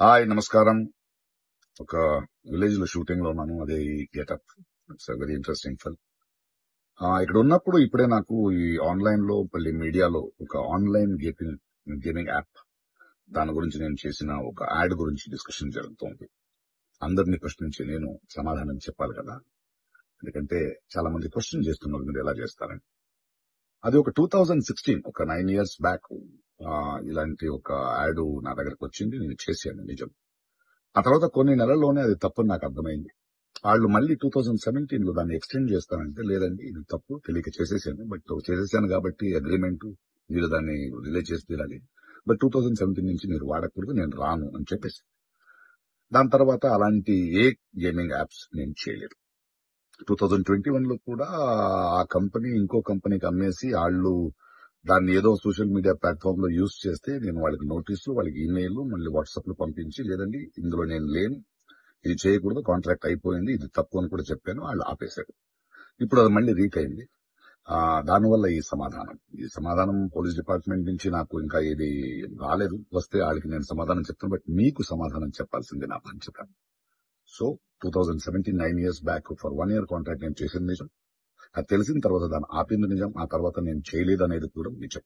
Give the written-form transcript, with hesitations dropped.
Hi, నమస్కారం. ఒక village లో షూటింగ్ లో ఉన్నాను. అదే ఈ getup. It's very interesting film. ఇక్కడ ఉన్నప్పుడు ఇప్పుడే నాకు ఈ ఆన్లైన్ లో మళ్ళీ మీడియాలో ఒక ఆన్లైన్ గేమింగ్ యాప్ దాని గురించి నేను చేసిన ఒక యాడ్ గురించి డిస్కషన్ జరుగుతోంది. అందరినీ ప్రశ్నించి నేను సమాధానం చెప్పాలి కదా, ఎందుకంటే చాలా మంది క్వశ్చన్ చేస్తున్నారు మీరు ఎలా చేస్తారని. అది ఒక 2016, ఒక 9 years బ్యాక్ ఇలాంటి ఒక యాడ్ నా దగ్గరకు వచ్చింది. నేను చేశాను, నిజం. ఆ తర్వాత కొన్ని నెలల్లోనే అది తప్పని నాకు అర్థమైంది. వాళ్ళు మళ్ళీ 2017 లో దాన్ని ఎక్స్టెండ్ చేస్తానంటే, లేదండి ఇది తప్పు, తెలియక చేసేసాను, బట్ చేసేసాను కాబట్టి అగ్రిమెంట్, మీరు దాన్ని రిలే చేసి తీరాలి, బట్ 2017 నుంచి మీరు వాడకూడదు, నేను రాను అని చెప్పేసి. దాని తర్వాత అలాంటి ఏ గేమింగ్ యాప్స్ నేను చేయలేదు. 2021 లో కూడా ఆ కంపెనీ ఇంకో కంపెనీకి అమ్మేసి వాళ్ళు దాన్ని ఏదో సోషల్ మీడియా ప్లాట్ఫామ్ లో యూజ్ చేస్తే నేను వాళ్ళకి నోటీసులు, వాళ్ళకి ఈమెయిల్, మళ్ళీ వాట్సాప్ లో పంపించి, లేదండి ఇందులో నేను లేను, ఇది చేయకూడదు, కాంట్రాక్ట్ అయిపోయింది, ఇది తప్పు అని కూడా చెప్పాను. వాళ్ళు ఆపేశారు. ఇప్పుడు అది మళ్ళీ రీక్ అయింది. దానివల్ల ఈ సమాధానం పోలీస్ డిపార్ట్మెంట్ నుంచి నాకు ఇంకా ఇది రాలేదు. వస్తే వాళ్ళకి నేను సమాధానం చెప్తాను, బట్ మీకు సమాధానం చెప్పాల్సింది నా బాధ్యత. So 2017, 9 years back for 1 year contract నేను చేసింది నిజం. అది తెలిసిన తర్వాత దాన్ని ఆపింది నిజం. ఆ తర్వాత నేను చేయలేదు అనేది కూడా నిజం.